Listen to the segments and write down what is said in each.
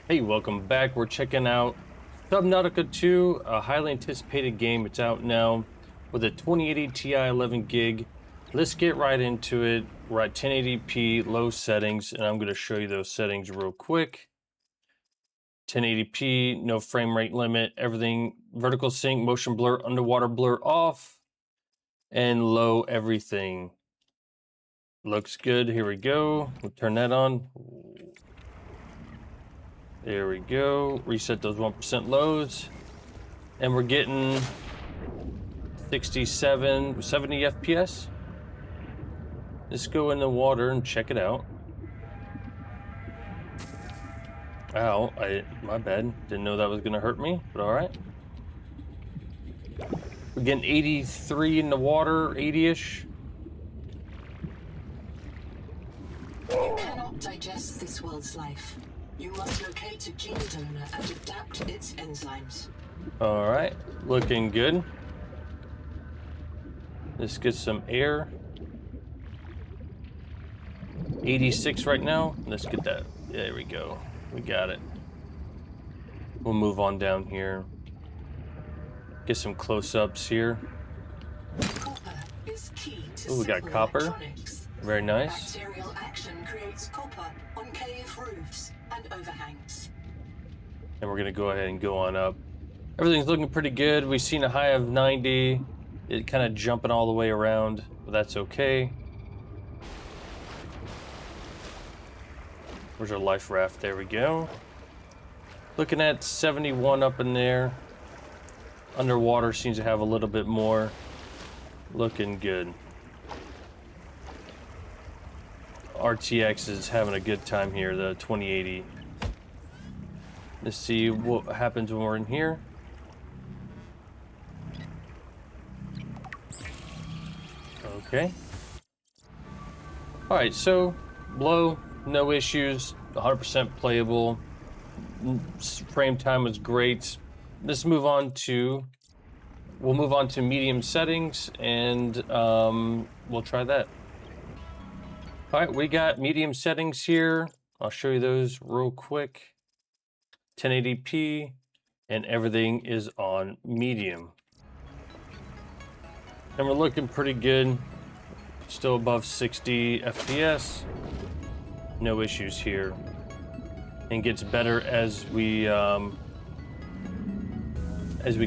Hey, welcome back. We're checking out Subnautica 2, a highly anticipated game. It's out now with a 2080 Ti 11 gig. Let's get right into it. We're at 1080p, low settings, and I'm going to show you those settings real quick. 1080p, no frame rate limit, everything vertical sync, motion blur, underwater blur off, and low everything. Looks good. Here we go. We'll turn that on. There we go. Reset those 1% lows. And we're getting 67, 70 FPS. Let's go in the water and check it out. Ow, my bad. Didn't know that was gonna hurt me, but all right. We're getting 83 in the water, 80-ish. You cannot digest this world's life. You must locate a gene donor and adapt its enzymes. All right, looking good. Let's get some air. 86 right now. Let's get that. There we go. We got it. We'll move on down here. Get some close-ups here. Copper is key to Oh, we got copper. electronics. Very nice. Bacterial action creates copper on cave roofs and overhangs. And we're gonna go ahead and go on up. Everything's looking pretty good. We've seen a high of 90. It kind of jumping all the way around, but that's okay. Where's our life raft? There we go. Looking at 71 up in there. Underwater seems to have a little bit more. Looking good. RTX is having a good time here, the 2080. Let's see what happens when we're in here. Okay. All right, so low, no issues, 100% playable. Frame time was great. Let's move on to, we'll move on to medium settings and we'll try that. All right, we got medium settings here. I'll show you those real quick. 1080p and everything is on medium. And we're looking pretty good. Still above 60 FPS. No issues here. And gets better as we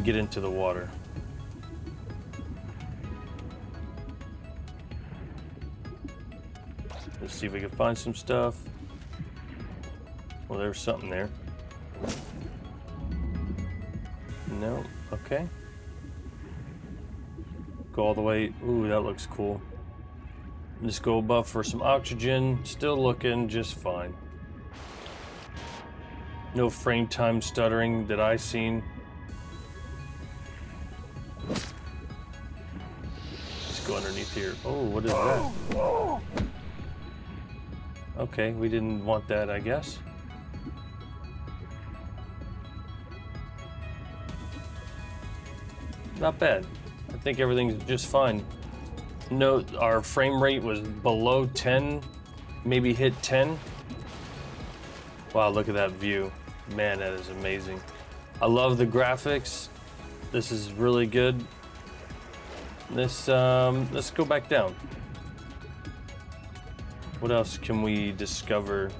get into the water. Let's see if we can find some stuff. Well, there's something there. No, okay. Go all the way. Ooh, that looks cool. Let's go above for some oxygen. Still looking just fine. No frame time stuttering that I've seen. Let's go underneath here. Oh, what is that? Okay, we didn't want that, I guess. Not bad. I think everything's just fine. No, our frame rate was below 10, maybe hit 10. Wow, look at that view. Man, that is amazing. I love the graphics. This is really good. Let's go back down. What else can we discover?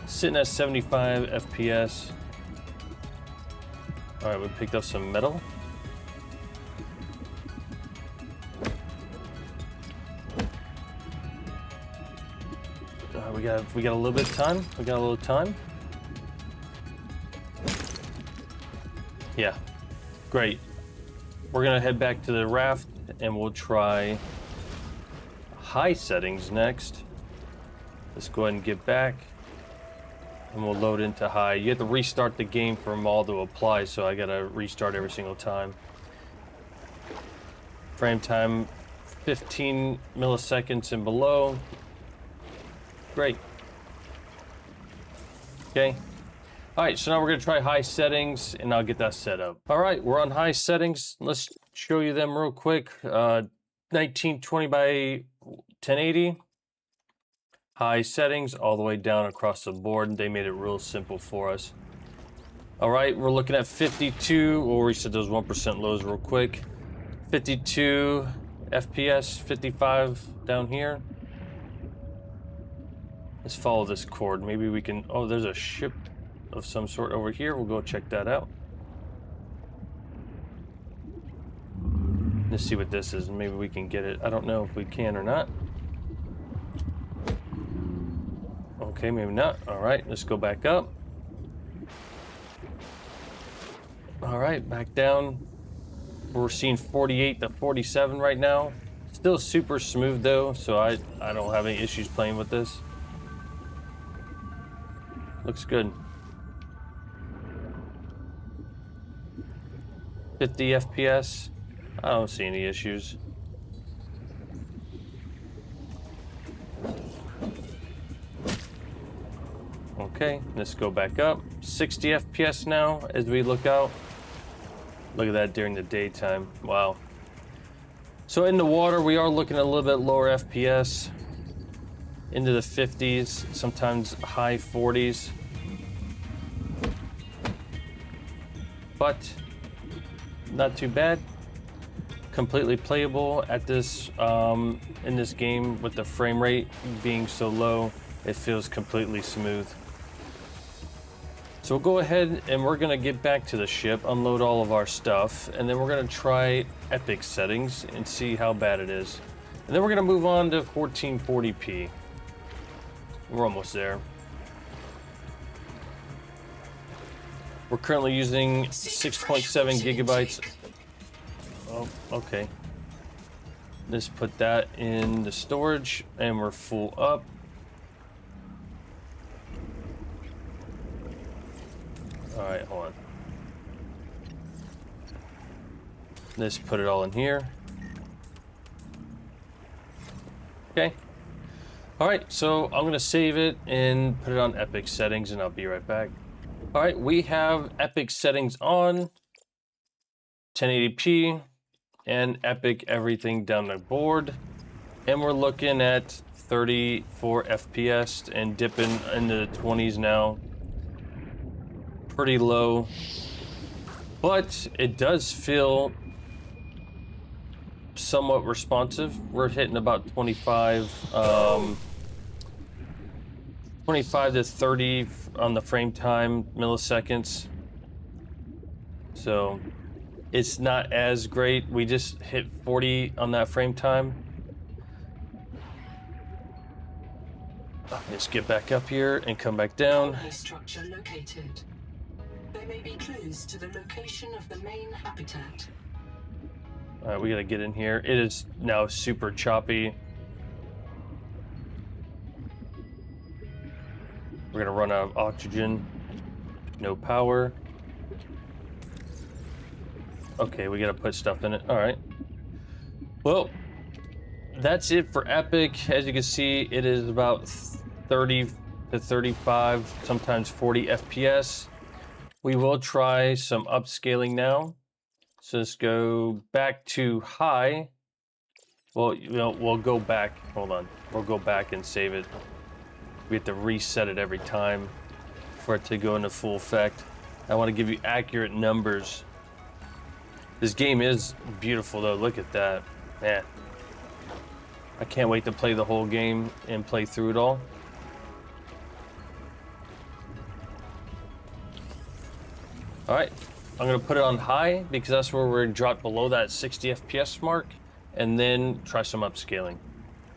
Sitting at 75 FPS. All right, we picked up some metal. We got a little bit of time. We got a little time. Yeah, great. We're gonna head back to the raft and we'll try high settings next. Let's go ahead and get back and we'll load into high. You have to restart the game for them all to apply, so I gotta restart every single time. Frame time 15 milliseconds and below. Great. Okay. All right, so now we're gonna try high settings and I'll get that set up. All right, we're on high settings. Let's show you them real quick. 1920 by 1080. High settings all the way down across the board. They made it real simple for us. All right, we're looking at 52. We'll reset those 1% lows real quick. 52 FPS, 55 down here. Let's follow this cord. Maybe we can... Oh, there's a ship of some sort over here. We'll go check that out. Let's see what this is. Maybe we can get it. I don't know if we can or not. Okay, maybe not. All right, let's go back up. All right, back down. We're seeing 48 to 47 right now. Still super smooth though, so I don't have any issues playing with this. Looks good. 50 FPS. I don't see any issues. Okay, let's go back up. 60 FPS now as we look out. Look at that during the daytime. Wow. So in the water, we are looking at a little bit lower FPS. Into the 50s, sometimes high 40s. But not too bad. Completely playable at this in this game with the frame rate being so low. It feels completely smooth. So we'll go ahead and we're gonna get back to the ship, unload all of our stuff, and then we're gonna try epic settings and see how bad it is. And then we're gonna move on to 1440p. We're almost there. We're currently using 6.7 gigabytes. Oh, okay. Let's put that in the storage and we're full up. All right, hold on. Let's put it all in here. Okay. All right, so I'm gonna save it and put it on epic settings and I'll be right back. All right, we have epic settings on, 1080p, and epic everything down the board. And we're looking at 34 FPS and dipping into the 20s now. Pretty low, but it does feel somewhat responsive. We're hitting about 25 to 30 on the frame time milliseconds. So it's not as great. We just hit 40 on that frame time. Let's get back up here and come back down. Structure located. There may be clues to the location of the main habitat. All right, we gotta get in here. It is now super choppy. We're gonna run out of oxygen. No power. Okay, we gotta put stuff in it. All right. Well, that's it for Epic. As you can see, it is about 30 to 35, sometimes 40 FPS. We will try some upscaling now. So let's go back to high. Well, we'll go back. Hold on. We'll go back and save it. We have to reset it every time for it to go into full effect. I want to give you accurate numbers. This game is beautiful though. Look at that. Man. I can't wait to play the whole game and play through it all. All right, I'm gonna put it on high because that's where we're dropped below that 60 FPS mark, and then try some upscaling.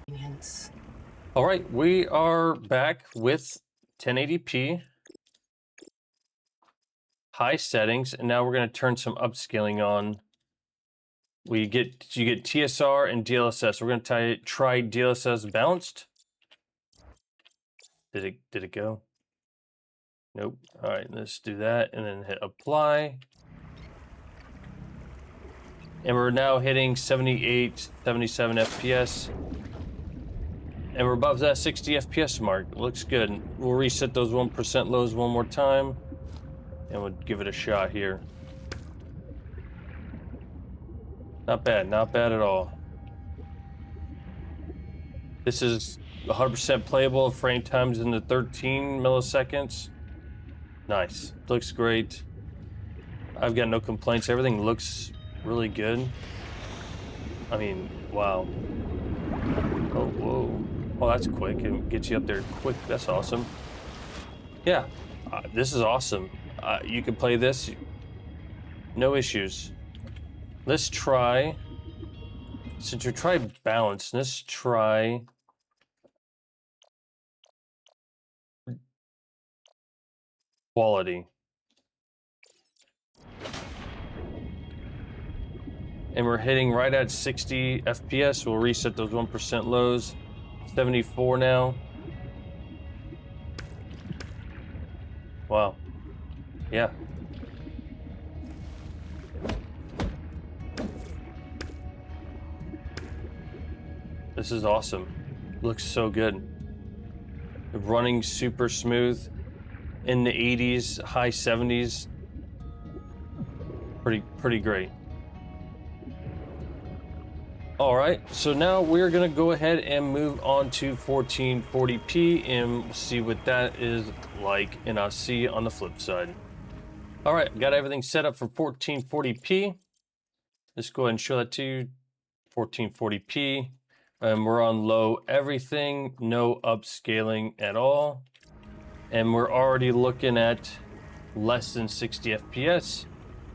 Yes. All right, we are back with 1080p, high settings, and now we're gonna turn some upscaling on. You get TSR and DLSS. We're gonna try DLSS balanced. Did it go? Nope. All right, let's do that and then hit apply. And we're now hitting 78, 77 FPS. And we're above that 60 FPS mark. It looks good. We'll reset those 1% lows one more time. And we'll give it a shot here. Not bad at all. This is 100% playable. Frame times in the 13 milliseconds. Nice. Looks great. I've got no complaints. Everything looks really good. I mean, wow. Oh, whoa. Oh, that's quick. It gets you up there quick. That's awesome. Yeah, this is awesome. You can play this. No issues. Let's try, since we tried balance, let's try quality. And we're hitting right at 60 FPS. We'll reset those 1% lows. 74 now. Wow. Yeah. This is awesome. Looks so good. Running super smooth. In the 80s, high 70s. Pretty great. All right, so now we're gonna go ahead and move on to 1440p and see what that is like, and I'll see you on the flip side. All right, got everything set up for 1440p. Let's go ahead and show that to you. 1440p, and we're on low everything, no upscaling at all, and we're already looking at less than 60 FPS.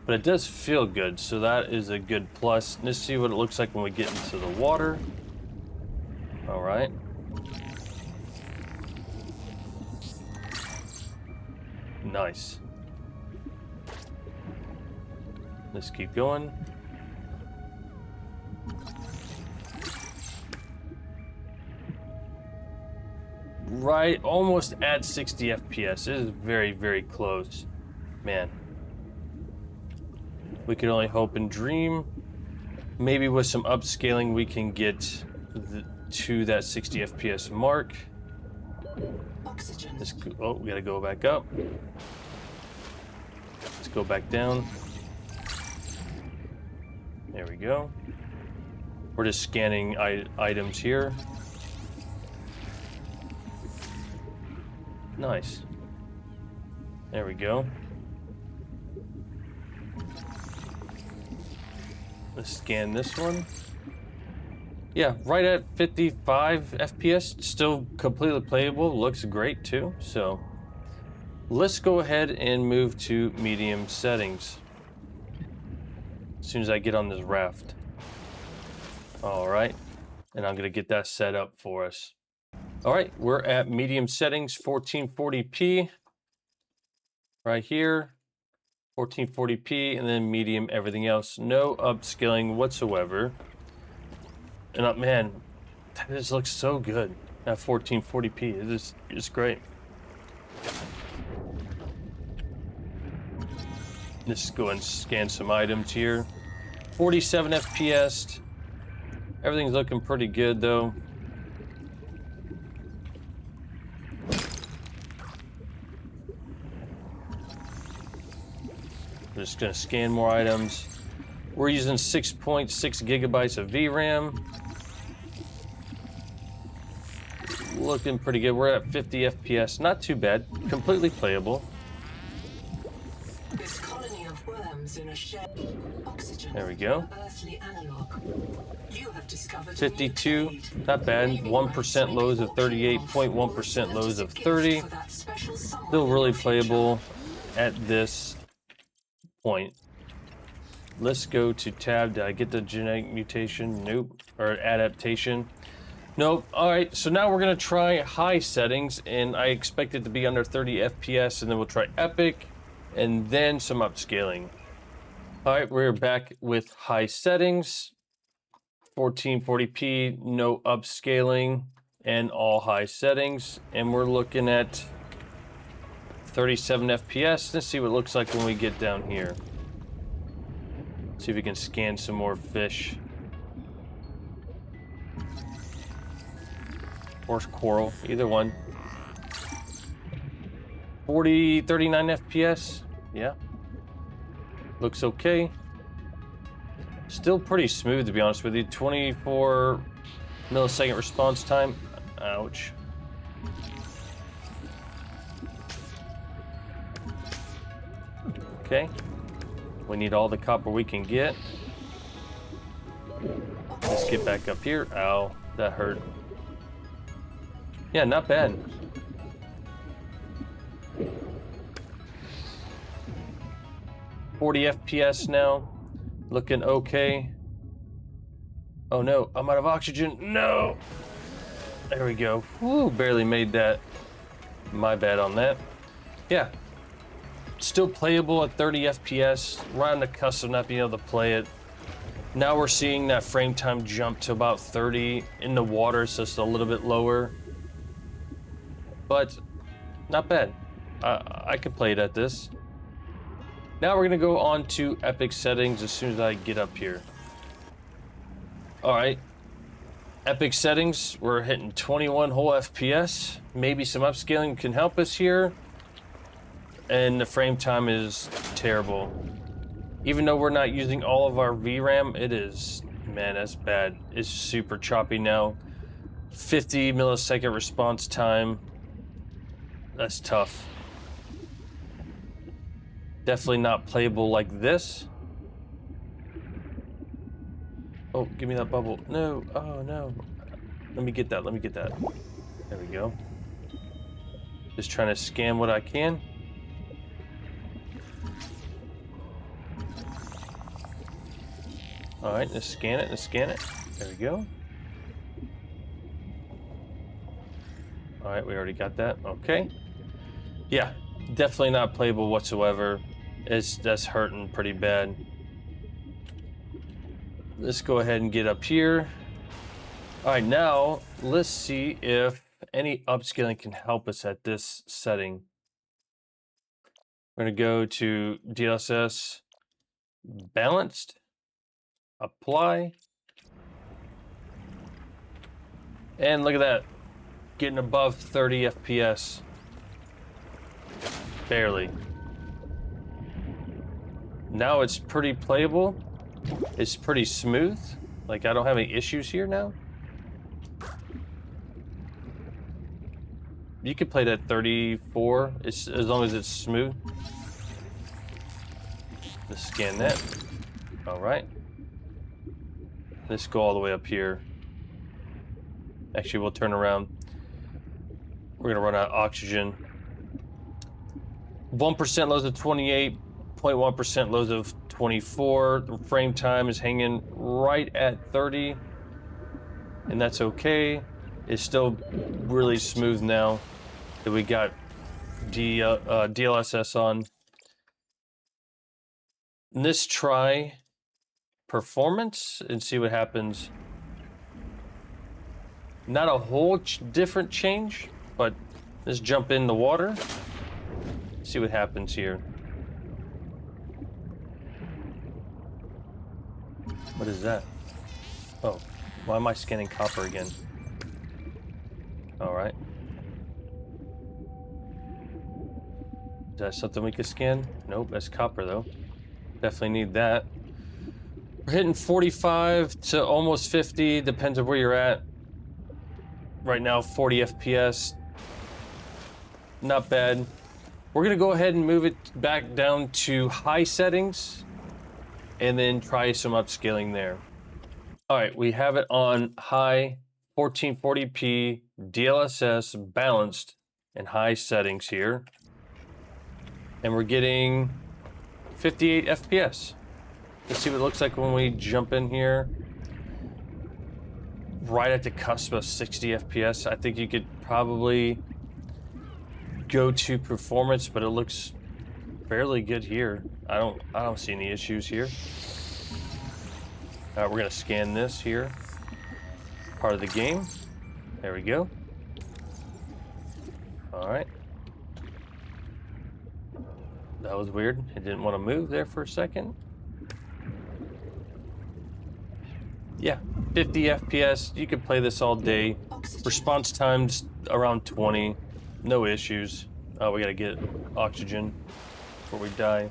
But it does feel good, so that is a good plus. Let's see what it looks like when we get into the water. All right. Nice. Let's keep going. Right, almost at 60 FPS. It is very, very close. Man. We can only hope and dream. Maybe with some upscaling, we can get to that 60 FPS mark. Oxygen. Oh, we gotta go back up. Let's go back down. There we go. We're just scanning items here. Nice. There we go. Let's scan this one. Yeah, right at 55 FPS, still completely playable, looks great too. So let's go ahead and move to medium settings as soon as I get on this raft. All right, and I'm gonna get that set up for us. All right, we're at medium settings, 1440p right here. 1440p, and then medium everything else. No upscaling whatsoever. And man, this looks so good at 1440p. It's great. Let's go and scan some items here. 47 FPS. Everything's looking pretty good though. We're just gonna scan more items. We're using 6.6 gigabytes of VRAM. Looking pretty good. We're at 50 FPS. Not too bad. Completely playable. This colony of worms in a shed. Oxygen. There we go. Earthly analog. You have discovered 52. Not bad. 1% lows of 38. 0.1% lows of 30. Still really playable at this point. Let's go to tab. Did I get the genetic mutation? Nope. Or adaptation? Nope. All right, so now we're gonna try high settings, and I expect it to be under 30 FPS, and then we'll try epic, and then some upscaling. All right, we're back with high settings, 1440p, no upscaling, and all high settings, and we're looking at 37 FPS. Let's see what it looks like when we get down here. See if we can scan some more fish. Or coral, either one. 39 FPS, yeah. Looks okay. Still pretty smooth, to be honest with you. 24 millisecond response time. Ouch. Okay. We need all the copper we can get. Let's get back up here. Ow, that hurt. Yeah, not bad. $40 FPS now. Looking okay. Oh no, I'm out of oxygen. No! There we go. Woo, barely made that. My bad on that. Yeah. Still playable at 30 FPS. Right on the cusp of not being able to play it. Now we're seeing that frame time jump to about 30 in the water, so it's a little bit lower. But not bad. I could play it at this. Now we're gonna go on to epic settings as soon as I get up here. All right, epic settings, we're hitting 21 whole FPS. Maybe some upscaling can help us here. And the frame time is terrible. Even though we're not using all of our VRAM, it is, man, that's bad. It's super choppy now. 50 millisecond response time. That's tough. Definitely not playable like this. Oh, give me that bubble. No, oh no. Let me get that, let me get that. There we go. Just trying to scan what I can. All right, let's scan it, let's scan it. There we go. All right, we already got that, okay. Yeah, definitely not playable whatsoever. That's hurting pretty bad. Let's go ahead and get up here. All right, now let's see if any upscaling can help us at this setting. We're gonna go to DLSS, balanced, apply. And look at that, getting above 30 FPS. Barely. Now it's pretty playable. It's pretty smooth. Like, I don't have any issues here now. You could play that 34, as long as it's smooth. Let's scan that. All right. Let's go all the way up here. Actually, we'll turn around. We're gonna run out of oxygen. 1% lows of 28, 0.1% lows of 24. The frame time is hanging right at 30, and that's okay. It's still really smooth now that we got DLSS on. Let's try performance and see what happens. Not a whole different change, but let's jump in the water. See what happens here. What is that? Oh, why am I scanning copper again? All right. Is that something we could scan? Nope, that's copper though. Definitely need that. We're hitting 45 to almost 50, depends on where you're at. Right now, 40 FPS. Not bad. We're gonna go ahead and move it back down to high settings and then try some upscaling there. All right, we have it on high, 1440p, DLSS, balanced, and high settings here. And we're getting 58 FPS. Let's see what it looks like when we jump in here. Right at the cusp of 60 FPS. I think you could probably go to performance, but it looks fairly good here. I don't see any issues here. All right, we're gonna scan this here. Part of the game. There we go. All right. That was weird. It didn't want to move there for a second. Yeah, 50 FPS. You could play this all day. Response times around 20. No issues. Oh, we gotta get oxygen before we die.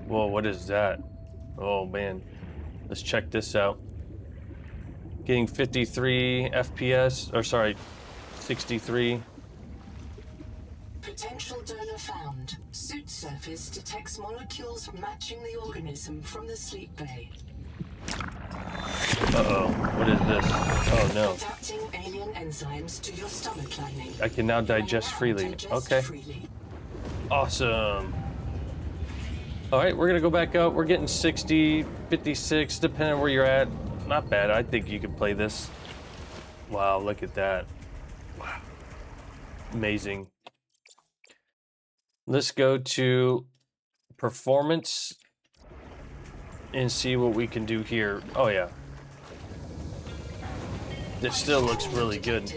Whoa, what is that? Oh man, let's check this out. Getting 53 FPS, or sorry, 63. Potential donor found. Suit surface detects molecules matching the organism from the sleep bay. Uh-oh. What is this? Oh, no. Adapting alien enzymes to your stomach lining. I can now digest freely. Okay. Awesome. All right, we're going to go back up. We're getting 60, 56, depending on where you're at. Not bad. I think you could play this. Wow, look at that. Wow. Amazing. Let's go to performance and see what we can do here. Oh, yeah. This still looks really good.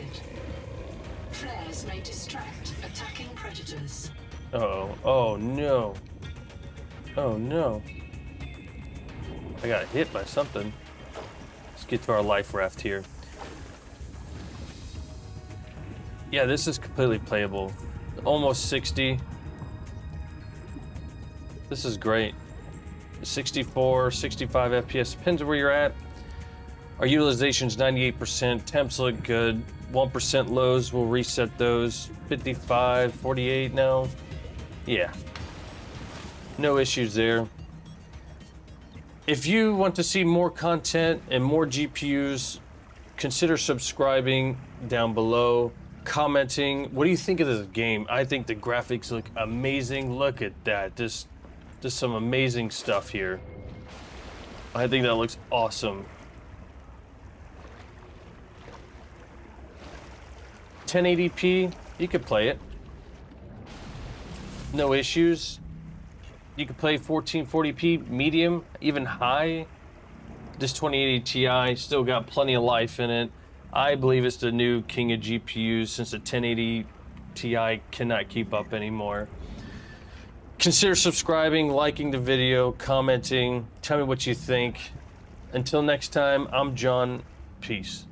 Flares may distract attacking predators. Uh-oh. Oh, no. Oh, no. I got hit by something. Let's get to our life raft here. Yeah, this is completely playable. Almost 60. This is great. 64, 65 FPS, depends where you're at. Our utilization's 98%, temps look good. 1% lows, we'll reset those. 55, 48 now. Yeah. No issues there. If you want to see more content and more GPUs, consider subscribing down below, commenting. What do you think of this game? I think the graphics look amazing. Look at that. Just some amazing stuff here. I think that looks awesome. 1080p, you could play it. No issues. You could play 1440p medium, even high. This 2080 Ti still got plenty of life in it. I believe it's the new king of GPUs since the 1080 Ti cannot keep up anymore. Consider subscribing, liking the video, commenting. Tell me what you think. Until next time, I'm John. Peace.